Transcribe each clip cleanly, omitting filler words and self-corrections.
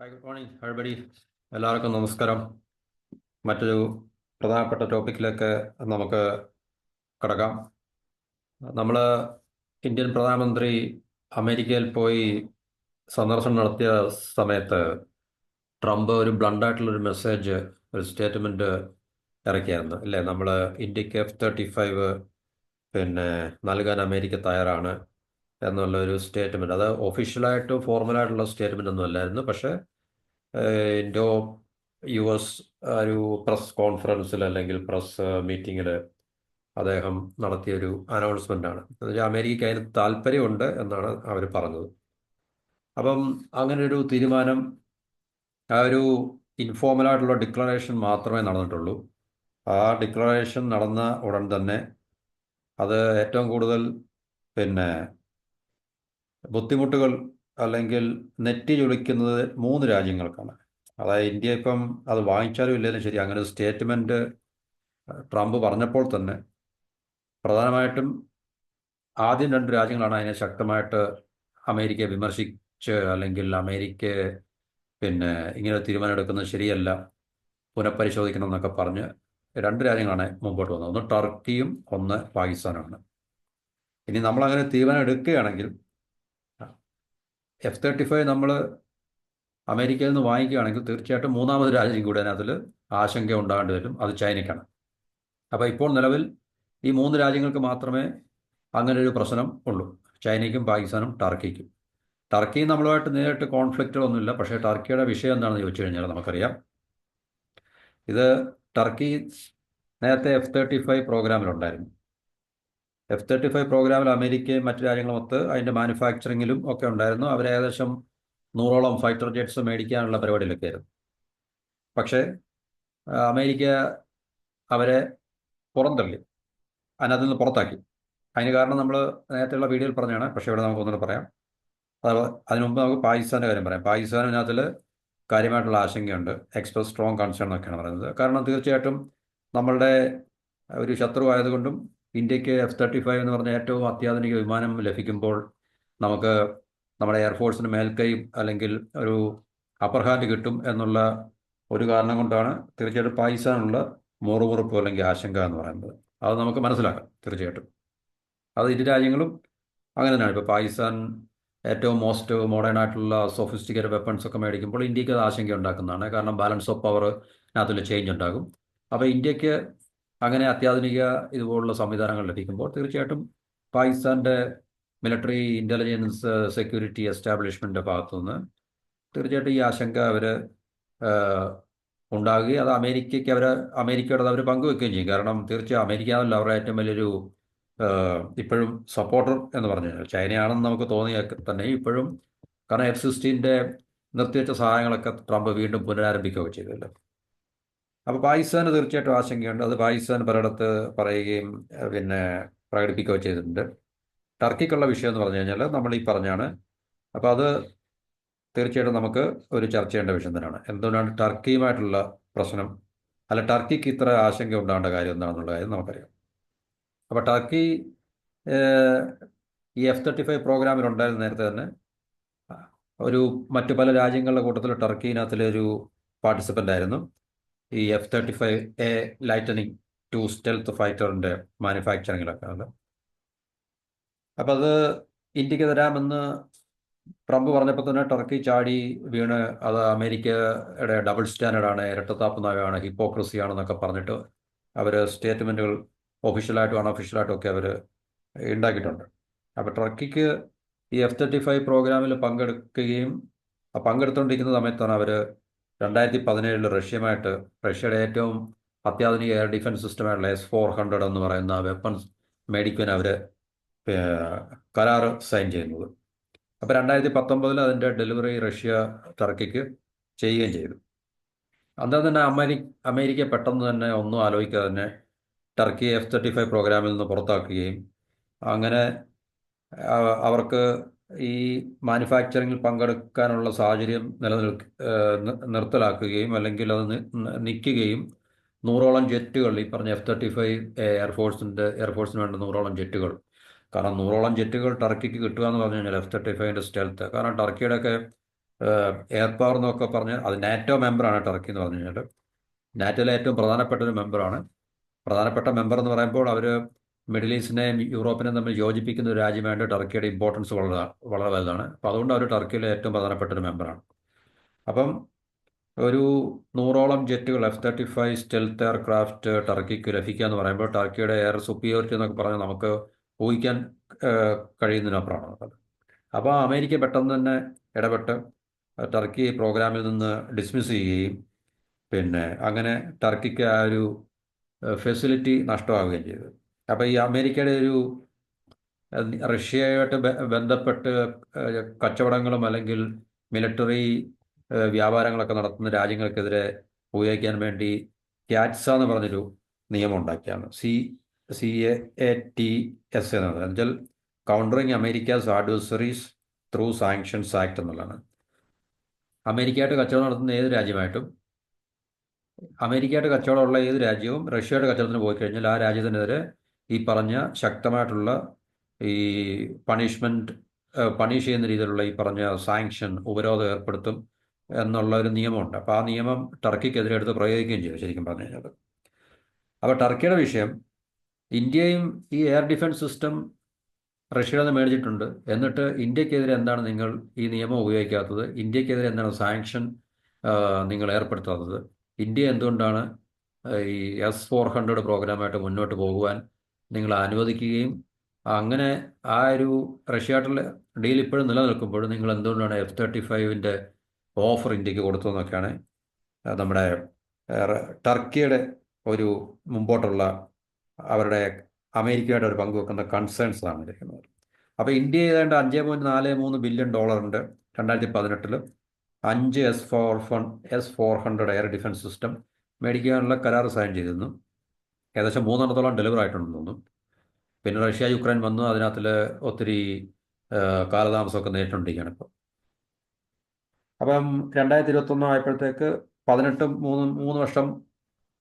Hi, good morning everybody. എല്ലാവർക്കും നമസ്കാരം. മറ്റൊരു പ്രധാനപ്പെട്ട ടോപ്പിക്കിലേക്ക് നമുക്ക് കടക്കാം. നമ്മൾ ഇന്ത്യൻ പ്രധാനമന്ത്രി അമേരിക്കയിൽ പോയി സന്ദർശനം നടത്തിയ സമയത്ത് ട്രംപ് ഒരു ബ്ലണ്ടായിട്ടുള്ളൊരു മെസ്സേജ്, ഒരു സ്റ്റേറ്റ്മെൻറ്റ് ഇറക്കിയായിരുന്നു അല്ലേ? നമ്മൾ ഇന്ത്യക്ക് F-35 നൽകാൻ അമേരിക്ക തയ്യാറാണ് എന്നുള്ള ഒരു സ്റ്റേറ്റ്മെൻറ്റ്. അത് ഒഫീഷ്യലായിട്ട് ഫോർമലായിട്ടുള്ള സ്റ്റേറ്റ്മെൻ്റ് ഒന്നും അല്ലായിരുന്നു. പക്ഷേ ഇൻഡോ US ഒരു പ്രസ് കോൺഫറൻസിൽ അല്ലെങ്കിൽ പ്രസ് മീറ്റിങ്ങിൽ അദ്ദേഹം നടത്തിയൊരു അനൗൺസ്മെൻ്റാണ്. എന്നുവെച്ചാൽ അമേരിക്കയ്ക്ക് അതിന് താല്പര്യമുണ്ട് എന്നാണ് അവർ പറഞ്ഞത്. അപ്പം അങ്ങനെ ഒരു തീരുമാനം, ആ ഒരു ഇൻഫോർമലായിട്ടുള്ള ഡിക്ലറേഷൻ മാത്രമേ നടന്നിട്ടുള്ളൂ. ആ ഡിക്ലറേഷൻ നടന്ന ഉടൻ തന്നെ അത് ഏറ്റവും കൂടുതൽ പിന്നെ ബുദ്ധിമുട്ടുകൾ അല്ലെങ്കിൽ നെറ്റി ചൊളിക്കുന്നത് മൂന്ന് രാജ്യങ്ങൾക്കാണ്. അതായത് ഇന്ത്യ ഇപ്പം അത് വാങ്ങിച്ചാലും ഇല്ലെങ്കിലും ശരി, അങ്ങനെ ഒരു സ്റ്റേറ്റ്മെൻറ്റ് ട്രംപ് പറഞ്ഞപ്പോൾ തന്നെ പ്രധാനമായിട്ടും ആദ്യം രണ്ട് രാജ്യങ്ങളാണ് അതിനെ ശക്തമായിട്ട് അമേരിക്കയെ വിമർശിച്ച്, അല്ലെങ്കിൽ അമേരിക്ക ഇങ്ങനെ ഒരു തീരുമാനം എടുക്കുന്നത് ശരിയല്ല, പുനഃപരിശോധിക്കണം എന്നൊക്കെ പറഞ്ഞ് രണ്ട് രാജ്യങ്ങളാണ് മുമ്പോട്ട് വന്നത്. ഒന്ന് ടർക്കിയും ഒന്ന് പാകിസ്ഥാനുമാണ്. ഇനി നമ്മളങ്ങനെ തീരുമാനം എടുക്കുകയാണെങ്കിൽ F-35 നമ്മൾ അമേരിക്കയിൽ നിന്ന് വാങ്ങിക്കുകയാണെങ്കിൽ തീർച്ചയായിട്ടും മൂന്നാമത് രാജ്യം കൂടി അതിനകത്തിൽ ആശങ്ക ഉണ്ടാകേണ്ടി വരും. അത് ചൈനയ്ക്കാണ്. അപ്പോൾ ഇപ്പോൾ നിലവിൽ ഈ മൂന്ന് രാജ്യങ്ങൾക്ക് മാത്രമേ അങ്ങനെ ഒരു പ്രശ്നം ഉള്ളൂ: ചൈനയ്ക്കും പാകിസ്ഥാനും ടർക്കിക്കും. ടർക്കി നമ്മളുമായിട്ട് നേരിട്ട് കോൺഫ്ലിക്റ്റുകളൊന്നുമില്ല. പക്ഷേ ടർക്കിയുടെ വിഷയം എന്താണെന്ന് ചോദിച്ചു കഴിഞ്ഞാൽ നമുക്കറിയാം, ഇത് ടർക്കി നേരത്തെ F-35 പ്രോഗ്രാമിലുണ്ടായിരുന്നു. F-35 പ്രോഗ്രാമിൽ അമേരിക്കയും മറ്റു രാജ്യങ്ങളുമൊത്ത് അതിൻ്റെ മാനുഫാക്ചറിങ്ങിലും ഒക്കെ ഉണ്ടായിരുന്നു. അവർ ഏകദേശം 100ഓളം ഫൈറ്റർ ജെറ്റ്സ് മേടിക്കാനുള്ള പരിപാടിയിലൊക്കെ ആയിരുന്നു. പക്ഷേ അമേരിക്ക അവരെ പുറന്തള്ളി, അതിനകത്ത് നിന്ന് പുറത്താക്കി. അതിന് കാരണം നമ്മൾ നേരത്തെയുള്ള വീഡിയോയിൽ പറഞ്ഞാണ്. പക്ഷേ ഇവിടെ നമുക്ക് ഒന്നുകൂടെ പറയാം. അതിനു മുമ്പ് നമുക്ക് പാകിസ്ഥാൻ്റെ കാര്യം പറയാം. പാകിസ്ഥാനതിനകത്തിൽ കാര്യമായിട്ടുള്ള ആശങ്കയുണ്ട്. എക്സ്പ്രസ് സ്ട്രോങ് കൺസേൺ എന്നൊക്കെയാണ് പറയുന്നത്. കാരണം തീർച്ചയായിട്ടും നമ്മളുടെ ഒരു ശത്രു ആയതുകൊണ്ടും ഇന്ത്യക്ക് F-35 എന്ന് പറഞ്ഞ ഏറ്റവും അത്യാധുനിക വിമാനം ലഭിക്കുമ്പോൾ നമുക്ക് നമ്മുടെ എയർഫോഴ്സിന് മേൽക്കൈ അല്ലെങ്കിൽ ഒരു അപ്പർ ഹാൻഡ് കിട്ടും എന്നുള്ള ഒരു കാരണം കൊണ്ടാണ് തീർച്ചയായിട്ടും പാകിസ്ഥാനുള്ള മുറുമുറുപ്പ് അല്ലെങ്കിൽ ആശങ്ക എന്ന് പറയുന്നത്. അത് നമുക്ക് മനസ്സിലാക്കാം. തീർച്ചയായിട്ടും അത് ഇരു രാജ്യങ്ങളും അങ്ങനെ തന്നെയാണ്. ഇപ്പോൾ പാകിസ്ഥാൻ ഏറ്റവും മോസ്റ്റ് മോഡേൺ ആയിട്ടുള്ള സോഫിസ്റ്റിക്കേറ്റഡ് വെപ്പൺസ് ഒക്കെ മേടിക്കുമ്പോൾ ഇന്ത്യക്ക് അത് ആശങ്ക ഉണ്ടാക്കുന്നതാണ്. കാരണം ബാലൻസ് ഓഫ് പവറിനകത്തിൽ ചേഞ്ച് ഉണ്ടാകും. അപ്പോൾ ഇന്ത്യക്ക് അങ്ങനെ അത്യാധുനിക ഇതുപോലുള്ള സംവിധാനങ്ങൾ ലഭിക്കുമ്പോൾ തീർച്ചയായിട്ടും പാകിസ്ഥാൻ്റെ മിലിറ്ററി ഇൻ്റലിജൻസ് സെക്യൂരിറ്റി എസ്റ്റാബ്ലിഷ്മെൻറ്റിൻ്റെ ഭാഗത്തുനിന്ന് തീർച്ചയായിട്ടും ഈ ആശങ്ക അവർ ഉണ്ടാകുകയും അത് അമേരിക്കയോട് അവർ പങ്കുവെക്കുകയും ചെയ്യും. കാരണം തീർച്ചയായും അമേരിക്കയാണല്ലോ അവരുടെ ഏറ്റവും വലിയൊരു ഇപ്പോഴും സപ്പോർട്ടർ എന്ന് പറഞ്ഞു കഴിഞ്ഞാൽ. ചൈനയാണെന്ന് നമുക്ക് തോന്നിയ തന്നെ ഇപ്പോഴും, കാരണം F-16 നിർത്തിവെച്ച സഹായങ്ങളൊക്കെ ട്രംപ് വീണ്ടും പുനരാരംഭിക്കുകയൊക്കെ ചെയ്തല്ലോ. അപ്പോൾ പാകിസ്ഥാന് തീർച്ചയായിട്ടും ആശങ്കയുണ്ട്. അത് പാകിസ്ഥാൻ പലയിടത്ത് പറയുകയും പ്രകടിപ്പിക്കുകയോ ചെയ്തിട്ടുണ്ട്. ടർക്കിക്കുള്ള വിഷയം എന്ന് പറഞ്ഞു കഴിഞ്ഞാൽ നമ്മൾ ഈ പറഞ്ഞാണ്. അപ്പോൾ അത് തീർച്ചയായിട്ടും നമുക്ക് ഒരു ചർച്ച ചെയ്യേണ്ട വിഷയം തന്നെയാണ്. എന്തുകൊണ്ടാണ് ടർക്കിയുമായിട്ടുള്ള പ്രശ്നം, അല്ല ടർക്കിക്ക് ഇത്ര ആശങ്ക ഉണ്ടാകേണ്ട കാര്യം എന്താണെന്നുള്ള കാര്യം നമുക്കറിയാം. അപ്പോൾ ടർക്കി ഈ F-35 പ്രോഗ്രാമിലുണ്ടായിരുന്ന നേരത്തെ തന്നെ മറ്റു പല രാജ്യങ്ങളുടെ കൂട്ടത്തിൽ ടർക്കിനകത്തിലൊരു പാർട്ടിസിപ്പൻ്റ് ആയിരുന്നു ഈ F-35A ലൈറ്റനിങ് 2 സ്റ്റെൽത്ത് ഫൈറ്ററിൻ്റെ മാനുഫാക്ചറിങ്ങിലൊക്കെ ഉണ്ട്. അപ്പം അത് ഇന്ത്യക്ക് തരാമെന്ന് ട്രംപ് പറഞ്ഞപ്പോൾ തന്നെ ടർക്കി ചാടി വീണ് അത് അമേരിക്കയുടെ ഡബിൾ സ്റ്റാൻഡേർഡാണ്, ഇരട്ടത്താപ്പ് നയമാണ്, ഹിപ്പോക്രസിയാണെന്നൊക്കെ പറഞ്ഞിട്ട് അവർ സ്റ്റേറ്റ്മെൻറ്റുകൾ ഒഫീഷ്യലായിട്ടും അൺഒഫീഷ്യലായിട്ടും ഒക്കെ അവർ ഉണ്ടാക്കിയിട്ടുണ്ട്. അപ്പോൾ ടർക്കിക്ക് ഈ F-35 പ്രോഗ്രാമിൽ പങ്കെടുത്തുകൊണ്ടിരിക്കുന്ന സമയത്താണ് അവർ 2017 റഷ്യയുടെ ഏറ്റവും അത്യാധുനിക എയർ ഡിഫൻസ് സിസ്റ്റമായിട്ടുള്ള S-400 എന്ന് പറയുന്ന വെപ്പൺസ് മേടിക്കുവാൻ അവർ കരാർ സൈൻ ചെയ്യുന്നത്. അപ്പോൾ 2019 അതിൻ്റെ ഡെലിവറി റഷ്യ ടർക്കിക്ക് ചെയ്യുകയും ചെയ്തു. അന്നേരം തന്നെ അമേരിക്ക പെട്ടെന്ന് തന്നെ ഒന്നും ആലോചിക്കാതെ തന്നെ ടർക്കി F-35 പ്രോഗ്രാമിൽ നിന്ന് പുറത്താക്കുകയും അങ്ങനെ അവർക്ക് ഈ മാനുഫാക്ചറിങ്ങിൽ പങ്കെടുക്കാനുള്ള സാഹചര്യം നിർത്തലാക്കുകയും അല്ലെങ്കിൽ അത് നിൽക്കുകയും 100ഓളം ജെറ്റുകൾ, ഈ പറഞ്ഞ F-35 എയർഫോഴ്സിന് വേണ്ട 100ഓളം ജെറ്റുകൾ, കാരണം 100ഓളം ജെറ്റുകൾ ടർക്കിക്ക് കിട്ടുക എന്ന് പറഞ്ഞു കഴിഞ്ഞാൽ F-35ൻ്റെ സ്റ്റെൽത്ത്, കാരണം ടർക്കിയുടെയൊക്കെ എയർ പവർ എന്നൊക്കെ പറഞ്ഞ് അത് നാറ്റോ മെമ്പറാണ് ടർക്കി എന്ന് പറഞ്ഞു കഴിഞ്ഞാൽ. നാറ്റോയിലെ ഏറ്റവും പ്രധാനപ്പെട്ട ഒരു മെമ്പറാണ്. പ്രധാനപ്പെട്ട മെമ്പർ എന്ന് പറയുമ്പോൾ അവർ മിഡിൽ ഈസ്റ്റിനെയും യൂറോപ്പിനെയും തമ്മിൽ യോജിപ്പിക്കുന്ന ഒരു രാജ്യമായിട്ട് ടർക്കിയുടെ ഇമ്പോർട്ടൻസ് വളരെ വളരെ വലുതാണ്. അപ്പോൾ അതുകൊണ്ട് അവർ ടർക്കിയിലെ ഏറ്റവും പ്രധാനപ്പെട്ട ഒരു മെമ്പറാണ്. അപ്പം ഒരു 100ഓളം ജെറ്റുകൾ F-35 സ്റ്റെൽത്ത് എയർക്രാഫ്റ്റ് ടർക്കിക്ക് ലഭിക്കുക എന്ന് പറയുമ്പോൾ ടർക്കിയുടെ എയർ സുപ്പീരിയോറിറ്റി എന്നൊക്കെ പറഞ്ഞാൽ നമുക്ക് ഊഹിക്കാൻ കഴിയുന്നതിനപ്പുറമാണ് അത്. അപ്പോൾ അമേരിക്ക പെട്ടെന്ന് തന്നെ ഇടപെട്ട് ടർക്കി പ്രോഗ്രാമിൽ നിന്ന് ഡിസ്മിസ് ചെയ്യുകയും പിന്നെ അങ്ങനെ ടർക്കിക്ക് ആ ഒരു ഫെസിലിറ്റി നഷ്ടമാവുകയും ചെയ്തു. അപ്പോൾ ഈ അമേരിക്കയുടെ ഒരു റഷ്യയായിട്ട് ബന്ധപ്പെട്ട് കച്ചവടങ്ങളും അല്ലെങ്കിൽ മിലിറ്ററി വ്യാപാരങ്ങളൊക്കെ നടത്തുന്ന രാജ്യങ്ങൾക്കെതിരെ ഉപയോഗിക്കാൻ വേണ്ടി ക്യാറ്റ്സ എന്ന് പറഞ്ഞൊരു നിയമം ഉണ്ടാക്കിയാണ്. CATS എന്നത് എന്നുവെച്ചാൽ countering Americas adversaries through sanctions act എന്നുള്ളതാണ്. അമേരിക്കയായിട്ട് കച്ചവടം നടത്തുന്ന ഏത് രാജ്യമായിട്ടും അമേരിക്കയായിട്ട് കച്ചവടമുള്ള ഏത് രാജ്യവും റഷ്യയുടെ കച്ചവടത്തിന് പോയി കഴിഞ്ഞാൽ ആ രാജ്യത്തിനെതിരെ ഈ പറഞ്ഞ ശക്തമായിട്ടുള്ള ഈ പണിഷ് ചെയ്യുന്ന രീതിയിലുള്ള ഈ പറഞ്ഞ സാങ്ഷൻ ഉപരോധം ഏർപ്പെടുത്തും എന്നുള്ള ഒരു നിയമമുണ്ട്. അപ്പോൾ ആ നിയമം ടർക്കിക്കെതിരെ എടുത്ത് പ്രയോഗിക്കുകയും ചെയ്തു ശരിക്കും പറഞ്ഞു കഴിഞ്ഞാൽ. അപ്പോൾ ടർക്കിയുടെ വിഷയം, ഇന്ത്യയും ഈ എയർ ഡിഫൻസ് സിസ്റ്റം റഷ്യയിൽ നിന്ന് മേടിച്ചിട്ടുണ്ട്, എന്നിട്ട് ഇന്ത്യക്കെതിരെ എന്താണ് നിങ്ങൾ ഈ നിയമം ഉപയോഗിക്കാത്തത്, ഇന്ത്യക്കെതിരെ എന്താണ് സാങ്ഷൻ നിങ്ങൾ ഏർപ്പെടുത്താത്തത്, ഇന്ത്യ എന്തുകൊണ്ടാണ് ഈ S-400 പ്രോഗ്രാമായിട്ട് മുന്നോട്ട് പോകുവാൻ നിങ്ങൾ അനുവദിക്കുകയും അങ്ങനെ ആ ഒരു റഷ്യയായിട്ടുള്ള ഡീൽ ഇപ്പോഴും നിലനിൽക്കുമ്പോൾ നിങ്ങൾ എന്തുകൊണ്ടാണ് F-35 ഓഫർ ഇന്ത്യക്ക് കൊടുത്തതെന്നൊക്കെയാണ് നമ്മുടെ ടർക്കിയുടെ ഒരു മുമ്പോട്ടുള്ള അവരുടെ അമേരിക്കയുടെ ഒരു പങ്കുവെക്കുന്ന കൺസേൺസ് ആണ് ഇരിക്കുന്നത്. അപ്പോൾ ഇന്ത്യ ഏതാണ്ട് $5.43 billion 2018 5 S-400 air defence system മേടിക്കാനുള്ള കരാർ സൈൻ ചെയ്തിരുന്നു. ഏകദേശം 3 ഡെലിവർ ആയിട്ടുണ്ടെന്ന് തോന്നുന്നു. പിന്നെ റഷ്യ യുക്രൈൻ വന്നു, അതിനകത്തിൽ ഒത്തിരി കാലതാമസമൊക്കെ നേരിട്ടുകൊണ്ടിരിക്കുകയാണ് ഇപ്പോൾ. അപ്പം 2021 ആയപ്പോഴത്തേക്ക് 3 വർഷം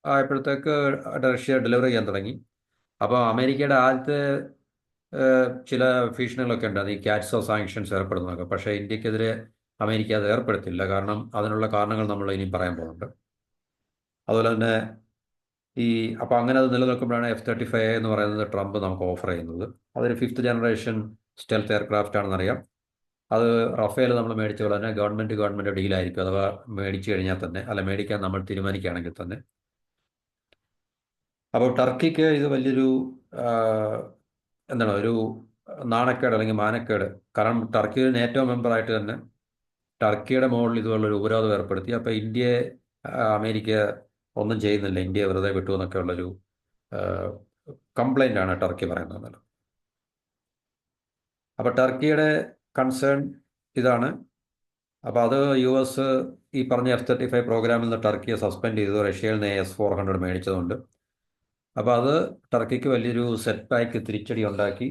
ആയപ്പോഴത്തേക്ക് റഷ്യ ഡെലിവറി ചെയ്യാൻ തുടങ്ങി. അപ്പോൾ അമേരിക്കയുടെ ആദ്യത്തെ ചില ഭീഷണികളൊക്കെ ഉണ്ട്, അത് ഈ ക്യാറ്റ്സ് ഓഫ് സാങ്ഷൻസ് ഏർപ്പെടുന്നതൊക്കെ. പക്ഷേ ഇന്ത്യക്കെതിരെ അമേരിക്ക അത് ഏർപ്പെടുത്തില്ല, കാരണം അതിനുള്ള കാരണങ്ങൾ നമ്മൾ ഇനിയും പറയാൻ പോകുന്നുണ്ട്. അതുപോലെ തന്നെ അപ്പോൾ അങ്ങനെ അത് നിലനിൽക്കുമ്പോഴാണ് F-35 എന്ന് പറയുന്നത് ട്രംപ് നമുക്ക് ഓഫർ ചെയ്യുന്നത്. അതൊരു 5th ജനറേഷൻ സ്റ്റെൽത്ത് എയർക്രാഫ്റ്റ് ആണെന്നറിയാം. അത് റഫേൽ നമ്മൾ മേടിച്ച പോലെ തന്നെ ഗവൺമെൻറ് ഡീലായിരിക്കും, അഥവാ മേടിച്ചു കഴിഞ്ഞാൽ തന്നെ, അല്ല മേടിക്കാൻ നമ്മൾ തീരുമാനിക്കുകയാണെങ്കിൽ തന്നെ. അപ്പോൾ ടർക്കിക്ക് ഇത് വലിയൊരു എന്താണ് ഒരു നാണക്കേട് അല്ലെങ്കിൽ മാനക്കേട്. കാരണം ടർക്കി നേറ്റോ മെമ്പറായിട്ട് തന്നെ ടർക്കിയുടെ മുകളിൽ ഇതുപോലൊരു ഉപരോധം ഏർപ്പെടുത്തി. അപ്പോൾ ഇന്ത്യയെ അമേരിക്ക ഒന്നും ചെയ്യുന്നില്ല, ഇന്ത്യയെ വെറുതെ വിട്ടു എന്നൊക്കെ ഉള്ളൊരു കംപ്ലൈൻ്റ് ആണ് ടർക്കി പറയുന്നത്. അപ്പോൾ ടർക്കിയുടെ കൺസേൺ ഇതാണ്. അപ്പോൾ അത് US ഈ പറഞ്ഞ F-35 പ്രോഗ്രാമിൽ നിന്ന് ടർക്കിയെ സസ്പെൻഡ് ചെയ്തു, റഷ്യയിൽ നിന്ന് S-400 മേടിച്ചതുകൊണ്ട്. അപ്പോൾ അത് ടർക്കിക്ക് വലിയൊരു സെറ്റ് ബാക്ക്, തിരിച്ചടി ഉണ്ടാക്കി.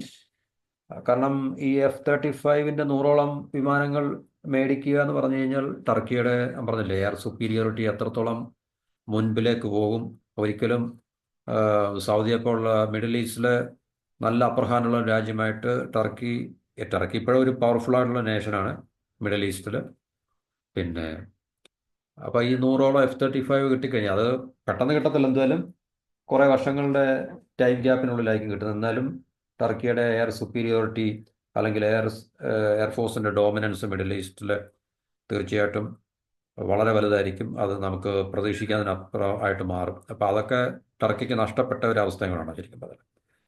കാരണം ഈ F-35 100ഓളം വിമാനങ്ങൾ മേടിക്കുക എന്ന് പറഞ്ഞു കഴിഞ്ഞാൽ ടർക്കിയുടെ പറഞ്ഞില്ലേ എയർ സുപ്പീരിയോറിറ്റി എത്രത്തോളം മുൻപിലേക്ക് പോകും. ഒരിക്കലും സൗദിയൊക്കെയുള്ള മിഡിൽ ഈസ്റ്റിലെ നല്ല അപ്പർ ഹാൻഡുള്ള രാജ്യമായിട്ട് ടർക്കി ഇപ്പോഴും ഒരു പവർഫുൾ ആയിട്ടുള്ള നേഷനാണ് മിഡിൽ ഈസ്റ്റിൽ. പിന്നെ അപ്പോൾ ഈ 100ഓളം F-35 കിട്ടിക്കഴിഞ്ഞാൽ അത് പെട്ടെന്ന് കിട്ടത്തില്ല, എന്തായാലും കുറേ വർഷങ്ങളുടെ ടൈം ഗ്യാപ്പിനുള്ളിലായിരിക്കും കിട്ടുന്നത്. എന്നാലും ടർക്കിയുടെ എയർ സുപ്പീരിയോറിറ്റി അല്ലെങ്കിൽ എയർഫോഴ്സിൻ്റെ ഡോമിനൻസ് മിഡിൽ ഈസ്റ്റിൽ തീർച്ചയായിട്ടും വളരെ വലുതായിരിക്കും. അത് നമുക്ക് പ്രതീക്ഷിക്കാതിനപ്പുറമായിട്ട് മാറും. അപ്പോൾ അതൊക്കെ ടർക്കിക്ക് നഷ്ടപ്പെട്ട ഒരു അവസ്ഥകളാണ് ശരിക്കും പറഞ്ഞത്.